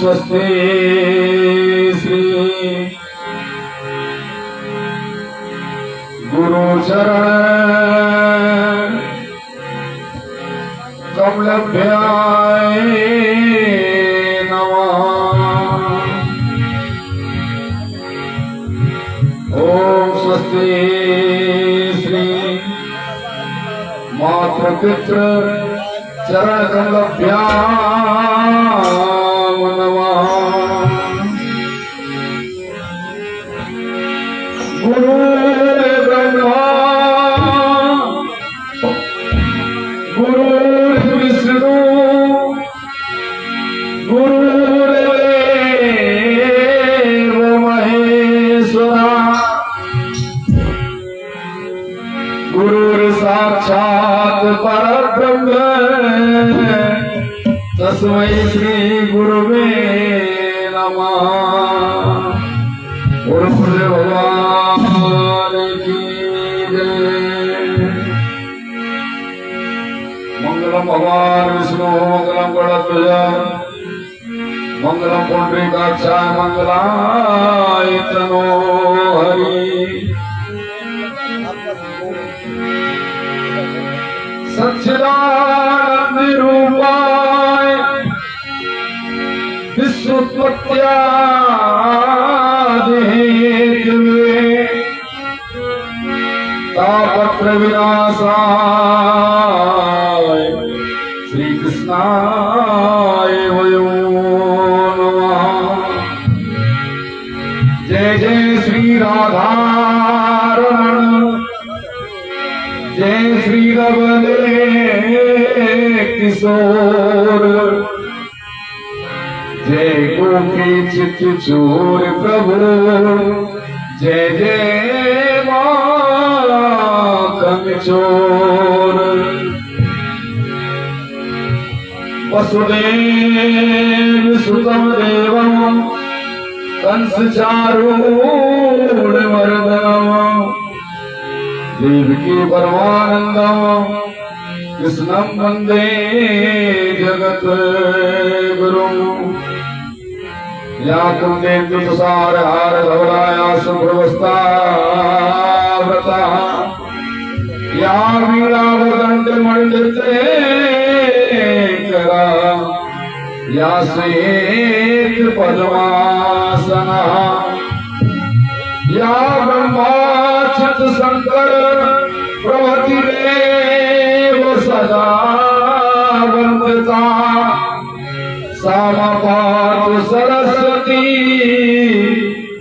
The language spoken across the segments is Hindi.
स्वस्ति श्री गुरु चरण कमलभ्याय नमः। ओम स्वस्ति श्री मातृपितृ चरण कमलभ्याम नमः। गुरु ब्रह्मा गुरु विष्णु गुरुदेव महेश्वरा गुरु साक्षात् परब्रह्म तस्मै श्री गुरुवे नमः। गुरु भगवान की जय। मंगलम भगवान विष्णु मंगलम गणध्वज मंगलम पुंडरीकाक्षाय मंगलाय तनो हरि। सच्चिदानंद रूपाय विश्वोत्पत्त्यादि हेतवे तापत्र विनाशाय श्री कृष्णाय वयो नमः। जय जय श्री राधारमण जय श्री रवले किशोर जय गोपी चित चोर प्रभु जय जय माखन चोर। वसुदेव सुतम देवम कंस चारूढमर्दनम देवकी परमानंदम कृष्णं वंदे जगत गुरुम। या कुंदे तुषार हार धवलाया शुभ्रवस्ताव्रता या वीणा वदंत मंडिते करा या श्वेत पद्मासना या ब्रह्माच्युत शंकर प्रभृति देव सदा वंदता सामपातु सरस्वती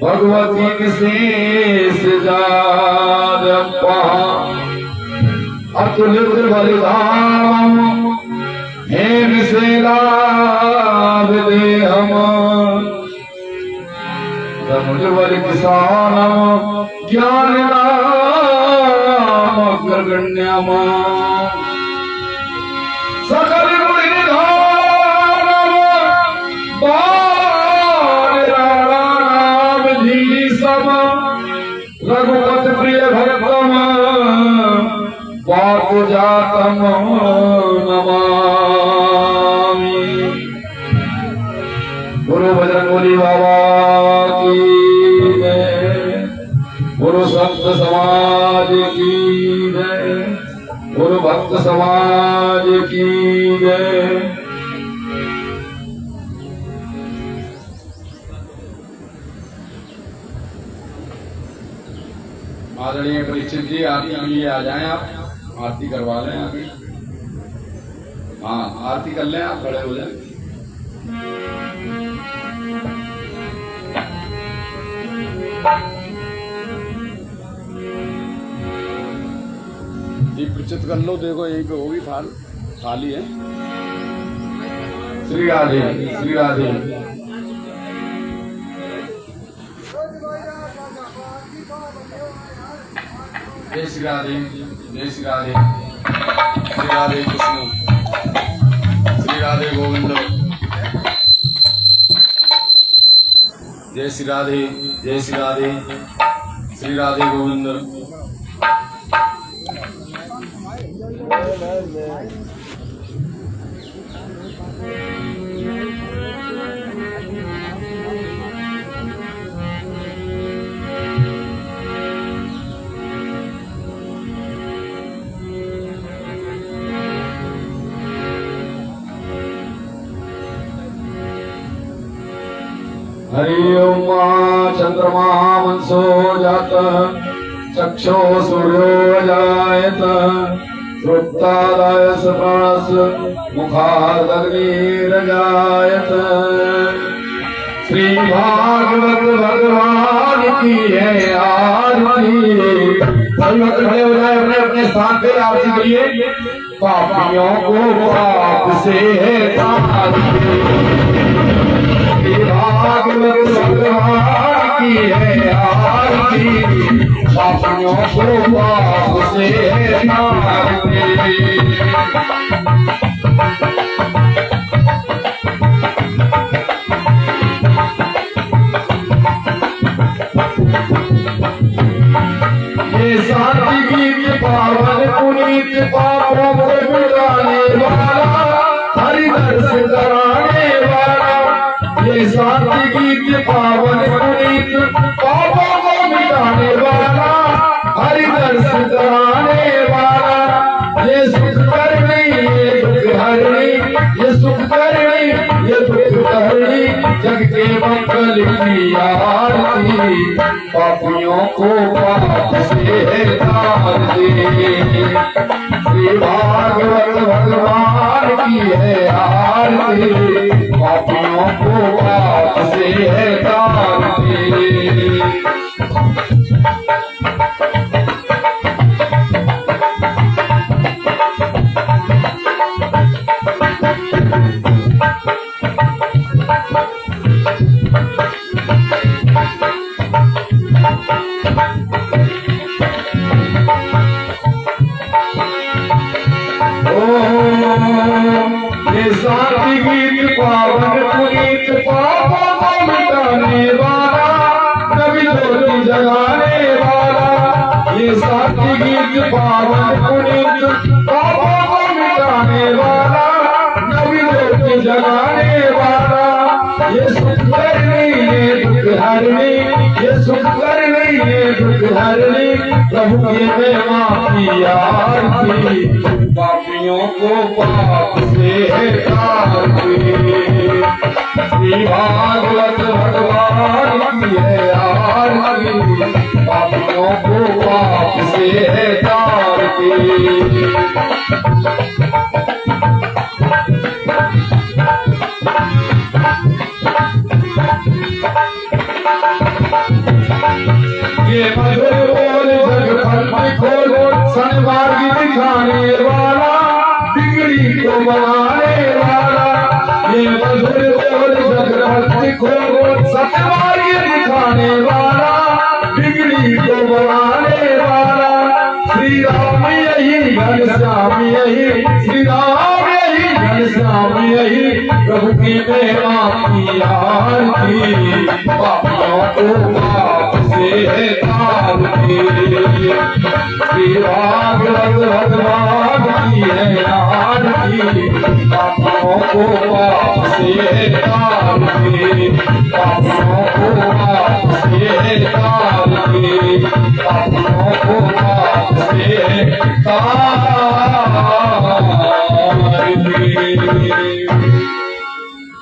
भगवती विशेष जादपा अतुलित बलिधाम हे विशेलाभ देहम समुद्र किसानम ज्ञान नाम अग्रगण्यम सकल गुण निधानम बाण जी सम रघुपत प्रिय भक्तम पातु जातम नमामि। गुरु बजरंगबली बाबा की जय। गुरु संत समाज की जय। गुरु भक्त समाज की जय। आदरणीय परीक्षित जी आरती के लिए आ जाएं आप। आरती करवा लें आगे। हाँ आरती कर लें आप खड़े हो जाएं। दीप प्रचित कर लो। देखो यहीं पे होगी थाल खाली है। श्री राधे श्री राधे। जय श्री राधे, जय श्री राधे, श्री राधे कृष्ण, श्री राधे गोविंद, जय श्री राधे, जय श्री राधे, श्री राधे गोविंद। हरि ओम चंद्रमा मनसो जात चक्षो सूर्यो जायत श्रोत्रादय प्राणस मुखादग्निर्जायत। श्री भागवत भगवान की है आरती। सभी भक्त खड़े हो जाए अपने अपने स्थान पे आरती करिए। पापियों को पाप से तारिए। भागवत भगवान की है आरती। पापियों को पाप से तारिए। शांति गीत पावन पुनीत पापों को मिटाने वाला हरि दर्श कराने वाला। ये शांति गीत पावन पुनीत पापों को मिटाने वाला हरि दर्श कराने वाला। ये सुख करनी ये दुख हरणी, ये सुख करनी ये दुख हरणी। जग के मंगल की आरती। पापियों को पाप से तार दे। श्री भागवत भगवान की है आरती। पापियों को पाप से तार दे। शांति गीत पावन पुनीत पापों को मिटाने वाला नवी ज्योति जगाने वाला। ये शांति गीत पावन पुनीत पापों को मिटाने वाला नवी ज्योति जगाने वाला। ये सुख करनी ये दुख हरनी, ये सुख करनी ये दुख हरनी। प्रभु की महिमा की आरती। पापियों को पाप से तारती। श्री भागवत भगवान की है आरती। पापियों को पाप से तारती। ये मधुर बोल जग फल खोल शनिवार की दिखाने वाला बिगड़ी को बनाने वाला। ये मधुर बोल जग फल खोल शनिवार की दिखाने वाला बिगड़ी को बनाने वाला। श्री राम यही घनश्याम यही, श्री राम यही घनश्याम यही। प्रभु की महिमा की आरती। पापियों को पाप से तारती। श्री भागवत भगवान की है आरती। पापियों को पाप से तारती। पापियों को पाप से तारती। पापियों को पाप से तारती।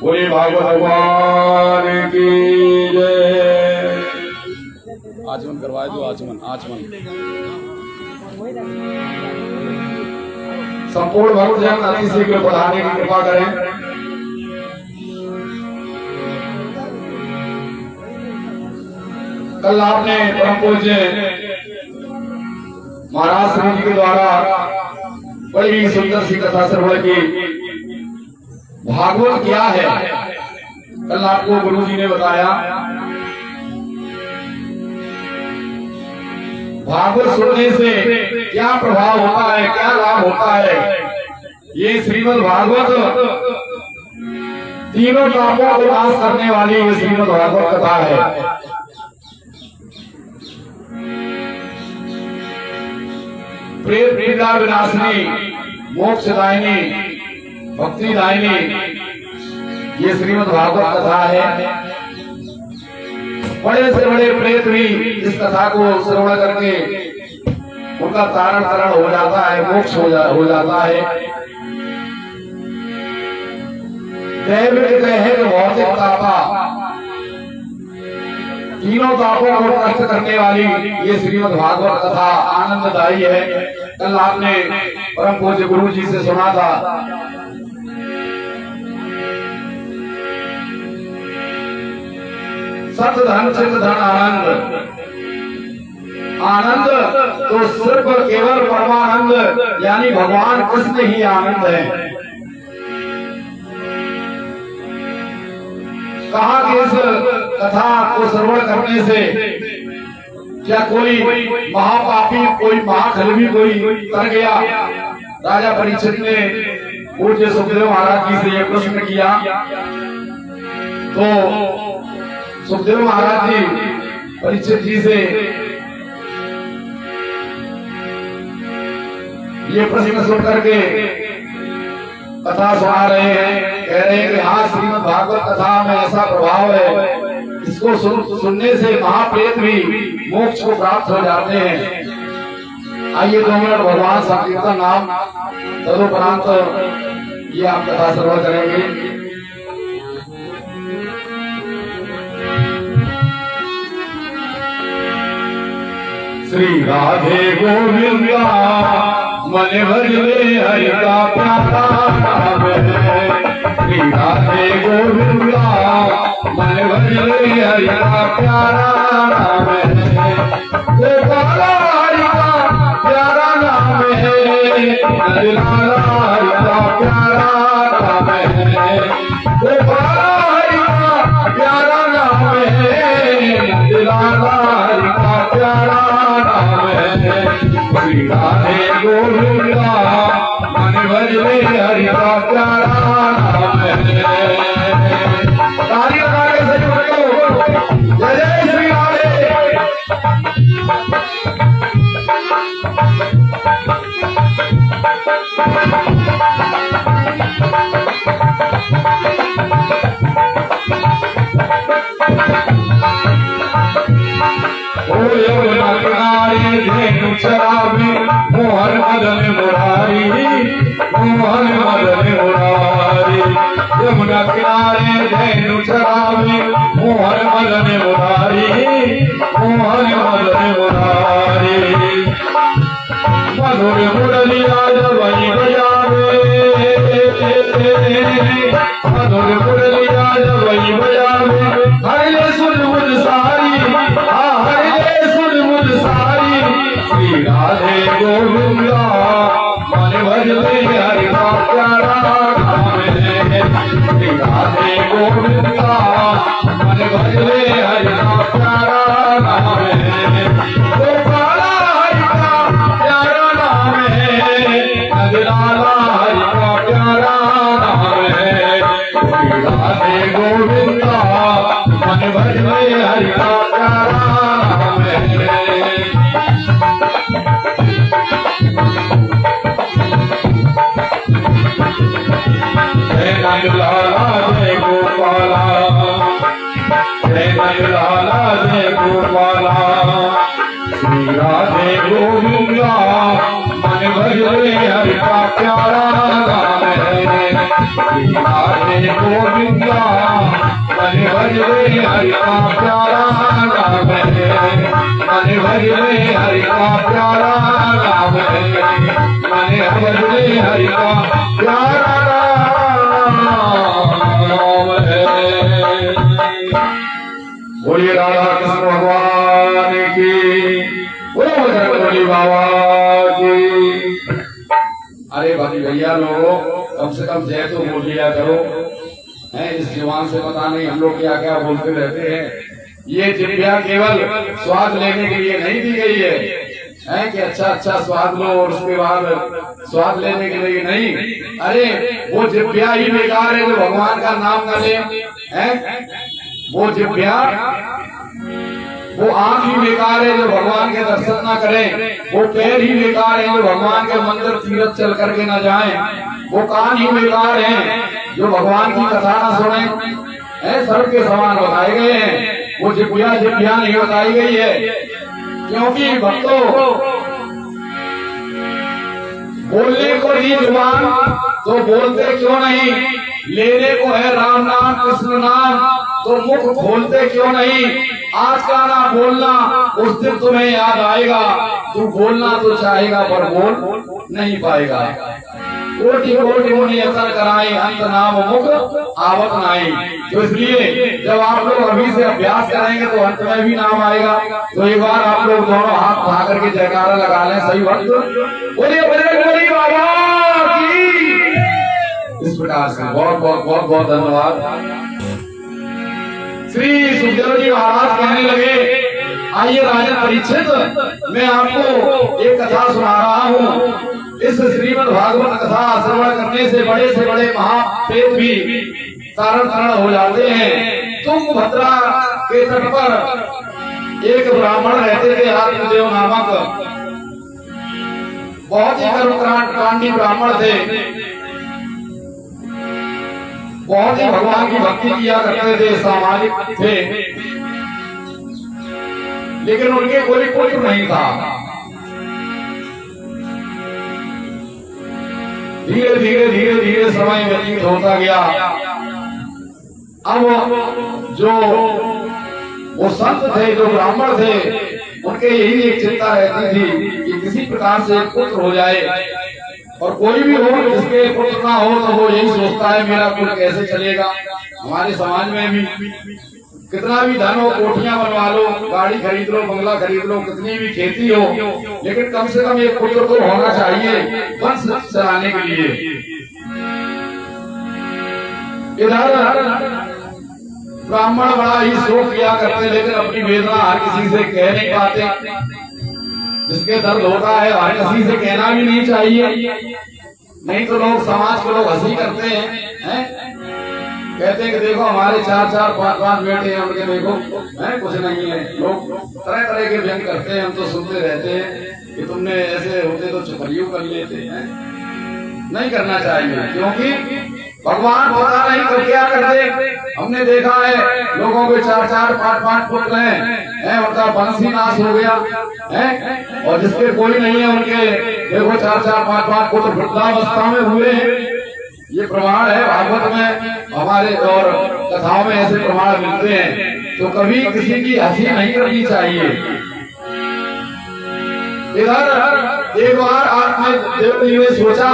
बोले भागवत भगवान की जय। आचमन करवाए दो। आचमन आचमन संपूर्ण भक्तजन अति शीघ्र बढ़ाने की कृपा करें। कल आपने परम पूज्य महाराज श्री जी के द्वारा बड़ी सुंदर सी कथा श्रवण की। भागवत क्या है कल आपको गुरु जी ने बताया। भागवत सुनने से क्या प्रभाव होता है, क्या लाभ होता है, ये श्रीमद् भागवत तीनों पापों को नाश करने वाली ये श्रीमद् भागवत कथा है। प्रेत पीड़ा विनाशिनी, मोक्षदायिनी, भक्तिदायिनी ये श्रीमद् भागवत कथा है। बड़े से बड़े प्रेत भी इस कथा को श्रवण करके उनका तारण हो जाता है, मोक्ष हो जाता है। दैविक भौतिक तापा, तीनों तापों को नष्ट करने वाली ये श्रीमद् भागवत कथा आनंददायी है। कल आपने परम पूज्य गुरु जी से सुना था, सत धन चित धन आनंद। आनंद तो सिर्फ केवल परमानंद यानी भगवान कृष्ण ही आनंद है। कहा कि इस कथा को श्रवण करने से क्या कोई महापापी, कोई महाखलवी कोई कर गया? राजा परीक्षित ने पूज्य सुखदेव महाराज जी से यह प्रश्न किया तो सुखदेव महाराज जी परीक्षित जी से ये प्रश्न सुन करके कथा सुना रहे हैं। कह रहे हैं कि हाँ, श्रीमद् भागवत कथा में ऐसा प्रभाव है, इसको सुनने से महाप्रेत भी मोक्ष को प्राप्त हो जाते हैं। आइए 2 मिनट भगवान संकीर्तन नाम तदुपरांत ये आप कथा श्रवण करेंगे। श्री राधे गोविंदा मन भजले हरि का प्यारा नाम है। श्री राधे गोविंदा मन भजले हरि का प्यारा नाम है। गोपाला हरि का प्यारा नाम है, नंदलाला हरि का प्यारा नाम है। गोपाला हरि का प्यारा नाम है, नंदलाला हरि का प्यारा श्री राधे गोविंदा मन भजले हरि का प्यारा नाम है। ताली लगा के सही बोलो, जय जय श्री राधे। यमुना किनारे धेनु चरावे मोहन मदन मुरारी, मोहन मदन मुरारी। यमुना किनारे धेनु चरावे मोहन मदन मुरारी, मोहन मदन मुरारी। मधुर मुरलिया जबई बजावे, मधुर मुरलिया जबई बजावे। हरे सुन मुझ सारी, श्री राधे गोविंदा मन भजले हरि का प्यारा नाम है। श्री राधे गोविंदा मन भजले हरि का प्यारा नाम है। गोपाला हरि का प्यारा नाम है, नंदलाला हरि का प्यारा नाम है। श्री राधे गोविंदा मन भजले हरि का प्यारा नाम है। नंदलाला जय गोपाला, जय नंदलाला जय गोपाला। श्री राधे गोविंदा मन भजले हरि का प्यारा नाम है। श्री राधे गोविंदा मन भजले हरि का प्यारा नाम है। मन भजले हरि का प्यारा नाम है, मन भजले हरि का प्यारा बोलिए राधा कृष्ण भगवान की, बोलो बजरंगबली बाबा की। अरे भाई भैया लोगों, कम से कम जय तो बोल लिया करो। है इस जवान से पता नहीं हम लोग क्या क्या बोलते रहते हैं। ये जिभ्या केवल स्वाद लेने के लिए नहीं दी गई है, है कि अच्छा अच्छा स्वाद लो और उसके बाद स्वाद लेने के लिए नहीं। अरे वो जिभ्या ही बेकार है जो भगवान का नाम न ले, है वो जिभ्या, वो आंख ही बेकार है जो भगवान के दर्शन ना करें, वो पैर ही बेकार है जो भगवान के मंदिर तीर्थ चल करके ना जाएं, वो कान ही बेकार हैं जो भगवान की कथा ना सुने। सर्व के समान बताए गए हैं, वो जिभ्या जिभ्या नहीं बताई गई है। क्योंकि भक्तों बोलने को ही जुबान तो बोलते क्यों नहीं, लेने को है राम नाम कृष्ण नाम तो मुख खोलते क्यों नहीं। आज का ना बोलना उस दिन तुम्हें याद आएगा, तू बोलना तो चाहेगा पर बोल नहीं पाएगा। कोटि कोटि मुनि अतर कराई अंत नाम मुख आवत नाई। तो इसलिए जब आप लोग अभी से अभ्यास करेंगे तो अंत में भी नाम आएगा। तो एक बार आप लोग दोनों हाथ उठा करके जयकारा लगा लें सही वक्त, बोलिए बजरंगबली बाबा की। इस प्रकार से बहुत बहुत बहुत बहुत धन्यवाद। श्री सुखदेव जी महाराज कहने लगे, आइए राजन परीक्षित, मैं आपको एक कथा सुना रहा हूँ। इस श्रीमद् भागवत कथा श्रवण करने से बड़े महापेत भी तारण तारण हो जाते हैं। तुंगभद्रा के तट पर एक ब्राह्मण रहते थे, आत्मदेव नामक, बहुत ही कर्मकांडी ब्राह्मण थे, बहुत ही भगवान की भक्ति किया करते थे, सामाजिक थे, लेकिन उनके कोई पुत्र नहीं था। धीरे धीरे धीरे धीरे समय व्यतीत होता गया। अब जो वो संत थे, जो ब्राह्मण थे, उनके यही एक चिंता रहती थी कि किसी प्रकार से पुत्र हो जाए। और कोई भी हो जिसके पुत्र ना हो तो वो यही सोचता है मेरा कुल कैसे चलेगा। हमारे समाज में भी कितना भी धन हो, कोठियां बनवा लो, गाड़ी खरीद लो, बंगला खरीद लो, कितनी भी खेती हो, लेकिन कम से कम एक पुत्र तो होना चाहिए वंश चलाने के लिए। इधर ब्राह्मण बड़ा ही शोक किया करते, लेकिन अपनी वेदना हर किसी से कह नहीं पाते। जिसके दर्द होता है हर किसी से कहना भी नहीं चाहिए, नहीं तो लोग समाज के लोग हंसी करते हैं, कहते हैं कि देखो हमारे 4-4 5-5 बेटे हैं, उनके देखो कुछ नहीं है। लोग तरह तरह के व्यंग करते हैं, हम तो सुनते रहते हैं कि तुमने ऐसे होते तो चुपलियों कर लेते हैं। नहीं करना चाहिए, क्योंकि भगवान पता नहीं कब क्या कर दे। हमने देखा है लोगों के 4-4 5-5 पुत्र हैं, उनका वंश ही नाश हो गया है। और जिसके कोई नहीं है उनके देखो 4-4 5-5 पुत्र वृद्धावस्था में हुए हैं। ये प्रमाण है भागवत में, हमारे और कथाओं में ऐसे प्रमाण मिलते हैं। तो कभी किसी की हंसी नहीं करनी चाहिए। इधर एक बार आत्मदेव जी ने सोचा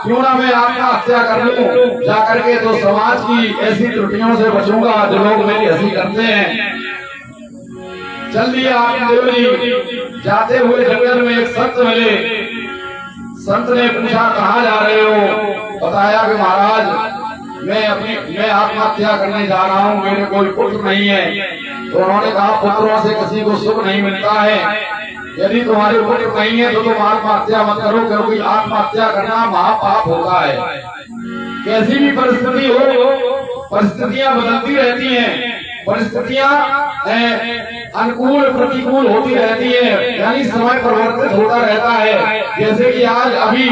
क्यों ना मैं आत्महत्या कर लूं, जाकर के तो समाज की ऐसी त्रुटियों से बचूंगा जो लोग मेरी हंसी करते हैं। चल दिए आत्मदेव जी। जाते हुए जंगल में एक संत मिले। संत ने पूछा कहाँ जा रहे हो? बताया कि महाराज मैं आत्महत्या करने जा रहा हूँ, मेरे कोई पुत्र नहीं है। तो उन्होंने कहा पुत्रों से किसी को सुख नहीं मिलता है, यदि तुम्हारे पुत्र नहीं है तो तुम आत्महत्या मत करो, क्योंकि आत्महत्या करना महापाप होता है। कैसी भी परिस्थिति हो, परिस्थितियां बदलती रहती हैं, परिस्थितियां अनुकूल प्रतिकूल होती रहती है, यानी समय परिवर्तित होता रहता है। जैसे कि आज अभी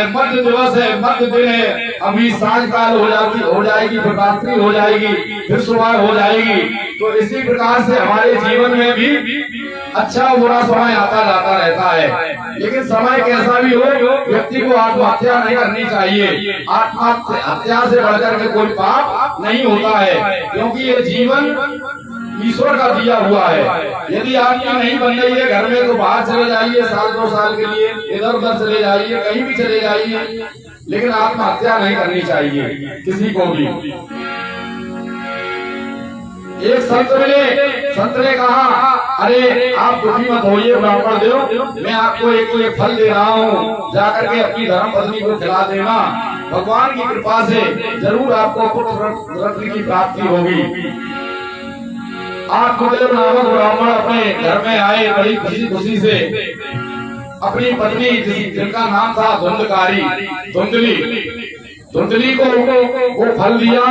मध्य दिवस है, मध्य दिन है, अभी सायंकाल हो जाएगी, फिर रात्रि हो जाएगी, फिर सुबह हो जाएगी। तो इसी प्रकार से हमारे जीवन में भी अच्छा बुरा समय आता जाता रहता है। लेकिन समय कैसा भी हो, व्यक्ति को आत्महत्या नहीं करनी चाहिए। आत्महत्या से बढ़कर के कोई पाप नहीं होता है, क्योंकि ये जीवन ईश्वर का दिया हुआ है। यदि आपकी नहीं बन रही है घर में तो बाहर चले जाइए, 1-2 साल के लिए इधर उधर चले जाइए, कहीं भी चले जाइए, लेकिन आत्महत्या नहीं करनी चाहिए किसी को भी। एक संत मिले, संत ने कहा अरे आप दुखी मत होइए ब्राह्मण देव, मैं आपको एक फल दे रहा हूँ, जाकर के अपनी धर्म पत्नी को खिला देना, भगवान की कृपा से जरूर आपको पुत्र रत्न की प्राप्ति होगी। आत्मदेव नामक ब्राह्मण अपने घर में आए बड़ी खुशी खुशी से, अपनी पत्नी जिनका नाम था धुंधकारी, धुंधली को वो फल दिया।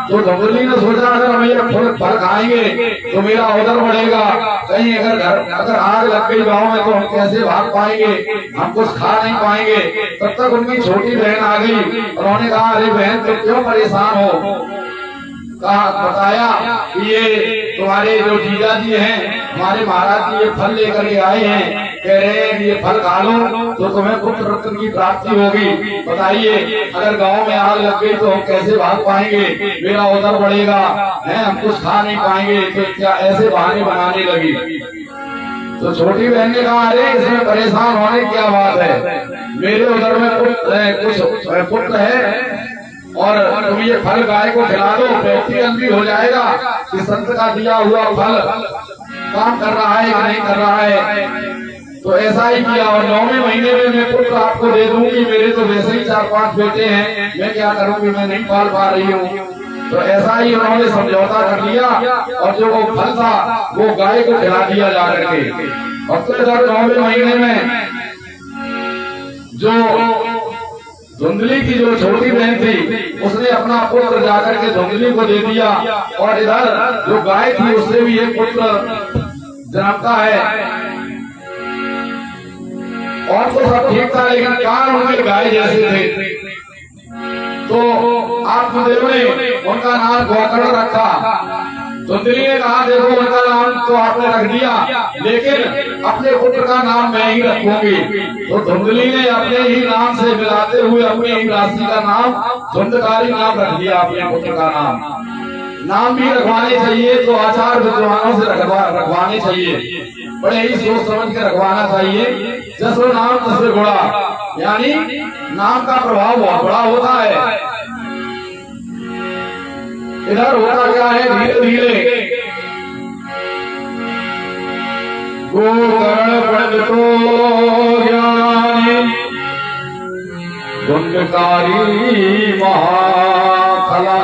तो धुंधली ने सोचा अगर हम ये फल खाएंगे तो मेरा ऑर्डर बढ़ेगा, कहीं अगर आग लग गई गाँव में तो हम कैसे भाग पाएंगे, हम कुछ खा नहीं पाएंगे। तब तक उनकी छोटी बहन आ गई। उन्होंने कहा अरे बहन तुम क्यों परेशान हो, कहा बताया कि ये तुम्हारे जो जीजा जी हैं हमारे महाराज जी ये फल लेकर के आए हैं, कह रहे हैं ये फल खा लो तो तुम्हें पुत्र रत्न की प्राप्ति होगी। बताइए अगर गांव में आग लग गई तो हम कैसे भाग पाएंगे, मेरा उधर बढ़ेगा है, हम कुछ खा नहीं पाएंगे। तो क्या ऐसे बहाने बनाने लगी। तो छोटी बहन ने कहा अरे इसमें परेशान होने की क्या बात है, मेरे उधर में कुछ पुत्र है और तुम ये फल गाय को खिला दो, व्यक्तिगत भी हो जाएगा कि संत का दिया हुआ फल काम कर रहा है कि नहीं कर रहा है। तो ऐसा ही किया और 9वें महीने में मैं पुत्र आपको दे दूंगी, मेरे तो वैसे ही 4-5 बेटे हैं, मैं क्या करूंगी, मैं नहीं पाल पा रही हूँ। तो ऐसा ही उन्होंने समझौता कर लिया और जो वो फल था वो गाय को खिला दिया जा करके। और तो 9वें महीने में जो धुंधली की जो छोटी बहन थी उसने अपना पुत्र जाकर के धुंधली को दे दिया और इधर जो गाय थी उससे भी एक पुत्र जन्मता है। और तो सब ठीक था लेकिन कान उनके गाय जैसे थे। तो आत्मदेव ने उनका नाम गोकर्ण रखा। धुंधली ने कहा देखो उनका नाम तो आपने रख दिया लेकिन अपने पुत्र का नाम मैं ही रखूंगी। तो धुंधली ने अपने ही नाम से मिलाते हुए अपनी ही राशि का नाम धुंधकारी नाम रख दिया अपने पुत्र का नाम भी रखवाने चाहिए तो आचार विद्वानों से रखवाने चाहिए, बड़े ही सोच समझ के रखवाना चाहिए। जैसे नाम तस्वीर गुणा, यानी नाम का प्रभाव बहुत बड़ा होता है। इधर होता क्या है धीरे धीरे गोकर्ण पंडितो ज्ञानी धुंधकारी महाखला,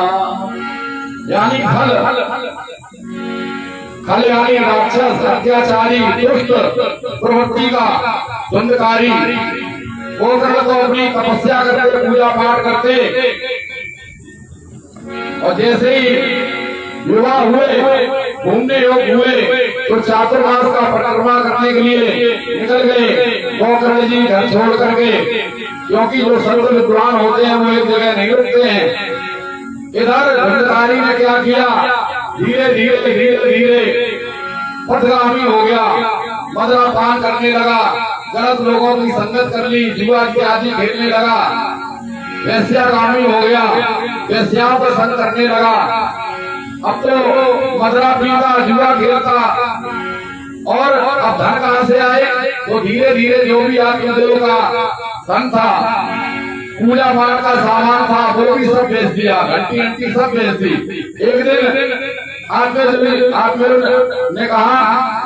यानी खल यानी राक्षस अत्याचारी दुष्ट प्रवृत्ति का धुंधकारी। गोकर्ण को अपनी तपस्या करते पूजा पाठ करते और जैसे ही विवाह हुए घूमने योग हुए तो चातुर्मास का परिक्रमा करने के लिए निकल गए गोकर्ण जी घर छोड़ करके, क्योंकि जो संत विद्वान होते हैं वो एक जगह नहीं रुकते हैं। इधर धुंधकारी ने क्या किया, धीरे धीरे पथगामी हो गया, मदरा पान करने लगा, गलत लोगों की संगत कर ली, जुआ इत्यादि खेलने लगा, वैश्यागामी हो गया, वैश्याओं का संग करने लगा। अब तो मदरा पीता जुआ खेलता और अब धन कहाँ से आए, तो धीरे धीरे जो भी आत्मदेव का धन था, पूजा पाठ का सामान था वो भी सब बेच दिया, घंटी सब बेच दी। एक दिन आत्मदेव ने कहा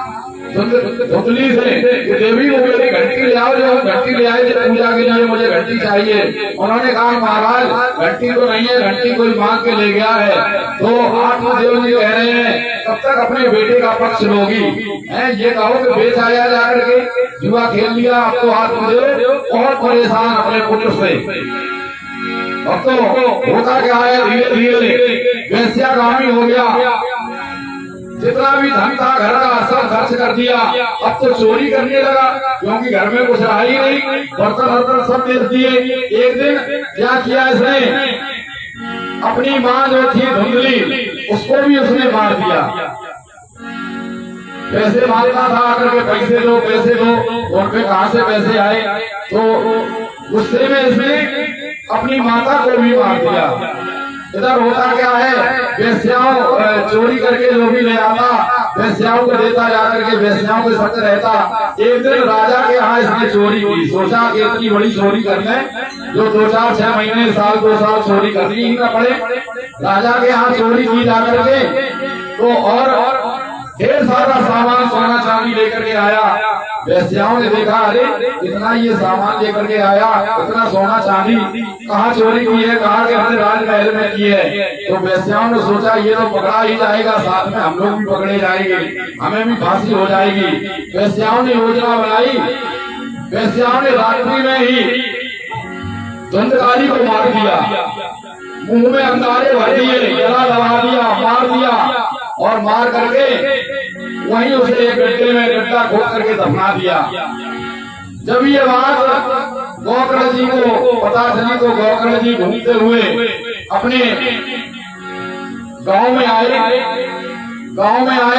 धुंधली से कि देवी वो मेरी घंटी ले आओ, जो घंटी ले आए थे पूजा के लिए मुझे घंटी चाहिए। उन्होंने कहा महाराज घंटी तो नहीं है, घंटी कोई मांग के ले गया है। तो आत्मदेव जी कह रहे हैं तब तक अपने बेटे का पक्ष लोगी है, ये कहो कि बेच आया जाकर के जुआ खेल लिया। अब तो आत्मदेव बहुत परेशान अपने पुत्र से। अब तो होता क्या है धीरे धीरे वैश्यागामी हो गया, जितना भी धन था घर का सब खर्च कर दिया। अब तो चोरी करने लगा क्योंकि घर में कुछ रहा ही नहीं, बर्तन वर्तन सब बेच दिए। एक दिन क्या किया इसने, अपनी माँ जो थी धुंधली उसको भी उसने मार दिया। पैसे मांगता था आकर के पैसे दो और फिर कहाँ से पैसे आए, तो गुस्से में इसने अपनी माता को भी मार दिया। इधर होता क्या है, वैश्याओं चोरी करके जो भी ले आता वैश्याओं को देता, जाकर के वैश्याओं के संग रहता। एक दिन राजा के यहाँ इसने चोरी की, सोचा कि इतनी बड़ी चोरी कर ले, जो 2-4-6 महीने साल 2 साल चोरी करनी ही न पड़े। राजा के यहाँ चोरी की जाकर के तो और ढेर सारा सामान सोना चांदी लेकर के आया। वैश्याओं ने देखा अरे इतना ये सामान लेकर के आया, इतना सोना चांदी कहाँ चोरी की है, कहा कि हमने राजमहल में की है। तो वैश्याओं ने सोचा ये तो पकड़ा ही जाएगा, साथ में हम लोग भी पकड़े जाएंगे, हमें भी फांसी हो जाएगी। वैश्याओं ने योजना बनाई वैश्याओं ने रात्रि में ही धुंधकारी को मार दिया, मुंह में अंगारे भर दिए, गला दबा दिया, मार दिया और मार करके वहीं उसे एक गड्ढे में गड्ढा खोद करके दफना दिया। जब ये बात गोकर्ण जी को पता चली तो गोकर्ण जी घूमते हुए अपने गांव में आए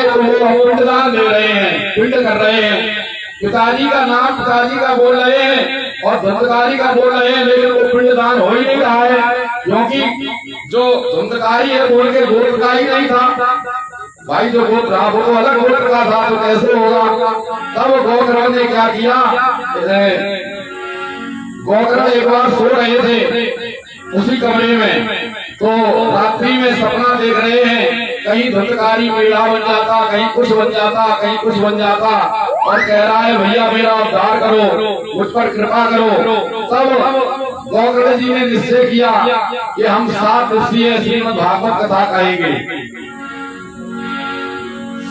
तो वो पिंडदान दे रहे हैं, पिंड कर रहे हैं। पिताजी का नाम पिताजी का बोल रहे हैं और धुंधकारी का बोल रहे हैं, लेकिन वो पिंडदान हो ही नहीं रहा है, क्योंकि जो धुंधकारी है बोल के गोत्र का ही नहीं था भाई। जो गोत्र रहा वो तो अलग गोत्र का था, तो कैसे होगा। तब गोकर्ण ने क्या किया, गोकर्ण एक बार सो रहे थे उसी कमरे में, तो रात्रि में सपना देख रहे हैं, कहीं धुंधकारी मेला बन जाता, कहीं कुछ बन जाता, कहीं कुछ बन जाता, और कह रहा है भैया मेरा उद्धार करो, मुझ पर कृपा करो। तब गोकर्ण जी ने निश्चय किया कि हम 7 दिवसीय श्रीमद् भागवत कथा कहेंगे।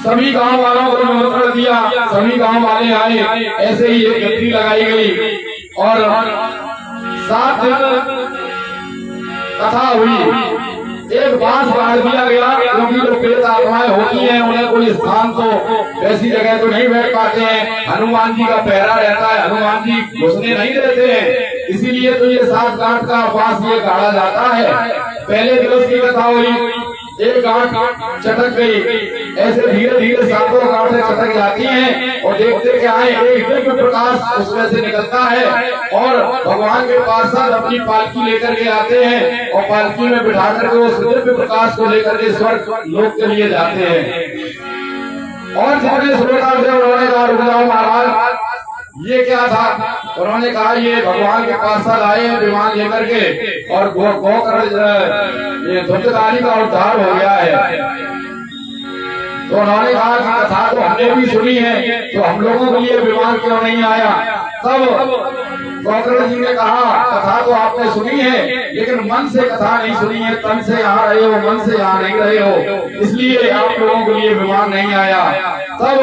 सभी गांव वालों को निमंत्रण दिया, सभी गांव वाले आए, ऐसे ही एक गद्दी लगाई गई और 7 दिन कथा हुई। एक बांस गाड़ दिया गया, क्योंकि जो प्रेत आत्माएं होती हैं उन्हें कोई स्थान तो ऐसी जगह तो नहीं बैठ पाते हैं, हनुमान जी का पहरा रहता है, हनुमान जी घुसने नहीं देते हैं, इसीलिए तो ये 7 गांठ का बांस ये गाड़ा जाता है। पहले दिवस की कथा हुई, एक गांठ चटक गई, ऐसे धीरे धीरे 7 गांठें चटक जाती हैं और देखते क्या है एक दिव्य प्रकाश उसमें से निकलता है और भगवान के पार्षद अपनी पालकी लेकर के आते हैं और पालकी में बिठा करके उस दिव्य प्रकाश को लेकर के स्वर्ग लोक के लिए जाते हैं। और जितने श्रोता थे उन्होंने कहा रुक जाओ महाराज, ये क्या था। उन्होंने कहा ये भगवान के पार्षद आए हैं विमान लेकर के और गोकर्ण धुंधकारी का उद्धार हो गया है। तो उन्होंने कहा कि कथा तो हमने भी सुनी है, तो हम लोगों के लिए विमान क्यों नहीं आया। तब गोकर्ण जी ने कहा कथा तो आपने सुनी है, लेकिन मन से कथा नहीं सुनी है, तन से यहाँ रहे हो, मन से यहाँ नहीं रहे हो, इसलिए आप लोगों के लिए विमान नहीं आया। तब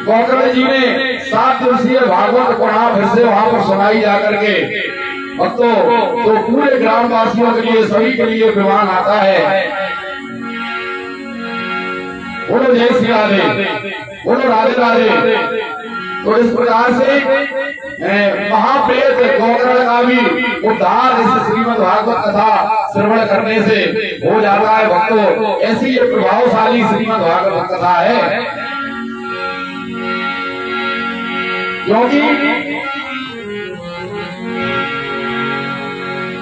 गोकर्ण जी ने 7 दिवसीय भागवत पुराण फिर से वहाँ पर सुनाई जाकर के भक्तों, तो पूरे ग्रामवासियों के लिए सभी के लिए विमान आता है। बोलो जय श्री राधे, बोलो राधे राधे। तो इस प्रकार से महाप्रेत गोकर्ण का भी उद्धार इस श्रीमद् भागवत कथा श्रवण करने से हो जाता है भक्तों। ऐसी ये प्रभावशाली श्रीमद् भागवत कथा है, क्योंकि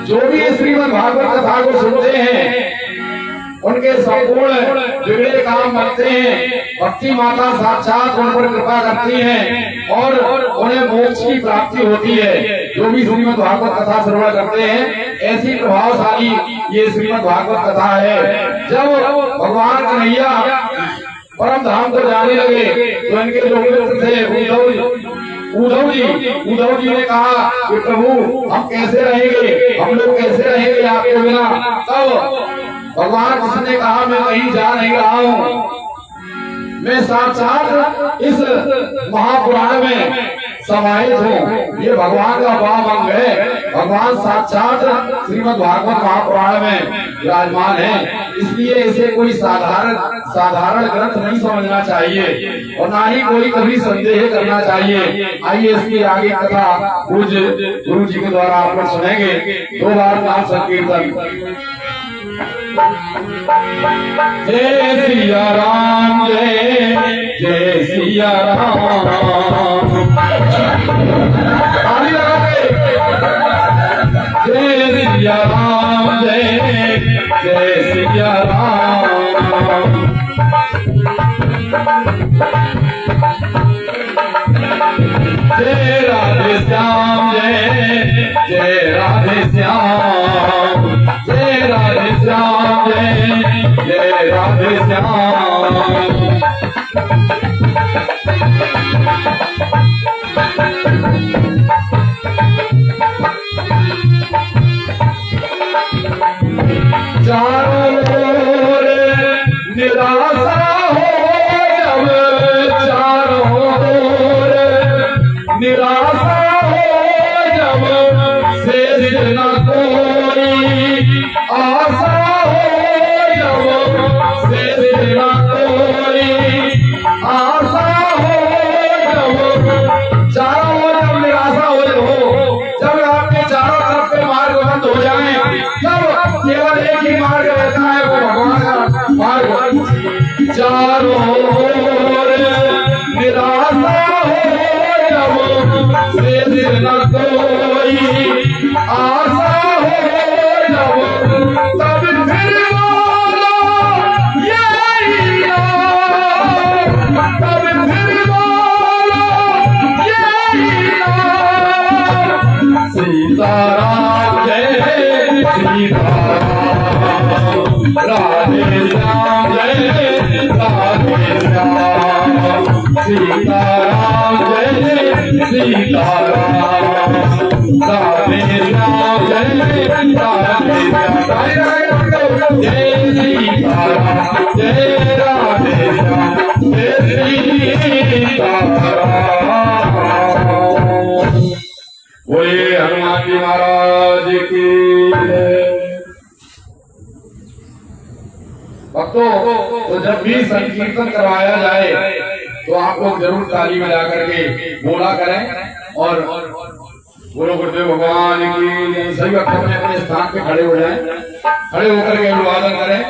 जो भी श्रीमद् भागवत कथा को सुनते हैं उनके संपूर्ण बिगड़े काम बनते हैं। भक्ति माता साक्षात उन पर कृपा करती हैं और उन्हें मोक्ष की प्राप्ति होती है। जो भी श्रीमद् भागवत कथा श्रवण करते हैं, ऐसी प्रभावशाली ये श्रीमद् भागवत कथा है। जब भगवान कन्हैया परम धाम को जाने लगे तो इनके जो मित्र थे उद्धव जी ने कहा कि प्रभु हम कैसे रहेंगे, हम लोग कैसे रहेंगे आपके बिना। तब भगवान कृष्ण ने कहा मैं कहीं जा नहीं रहा हूँ, मैं साक्षात इस महापुराण में समाहित हूँ। ये भगवान का वाम अंग है, भगवान साक्षात श्रीमद् भागवत महापुराण में विराजमान है, इसलिए इसे कोई साधारण ग्रंथ नहीं समझना चाहिए और ना ही कोई कभी संदेह करना चाहिए। आइए इसकी आगे कथा पूज्य गुरु जी के द्वारा आप लोग सुनेंगे। 2 बार नाम संकीर्तन। जय सिया राम, जय सिया राम, ताली लगा के जय सिया राम, जय सिया राम। जय राधे श्याम, जय राधे श्याम, जय राधे श्याम, जय राधे श्याम। चारों ओर निराशा हो जब, चारों ओर निराशा निराशा हो जब शेष न कोई, आशा हो जब शेष न कोई, आशा हो जब चारों ओर जब निराशा हो, जब आपके चारों तरफ के मार्ग बंद हो जाएं, तब केवल एक ही मार्ग रहता है, वो भगवान का मार्ग। चारों ओर निराशा हो जब शेष न कोई, आशा हो जब, तब फिर बोलो यही नाम, तब फिर बोलो यही नाम। सीताराम जय सीताराम, राधे श्याम जय राधे श्याम, सीताराम जय सीताराम, राधे श्याम जय राधे श्याम, जय सीताराम जय राधे श्याम, जय सीताराम। बोले हनुमान जी महाराज की। भक्तों, तो जब भी संकीर्तन करवाया जाए तो आप लोग जरूर ताली बजा करके बोला करें और बोलो गुरुदेव भगवान की। सभी भक्त अपने अपने स्थान पे खड़े हो जाएं, खड़े होकर के अभिवादन करें।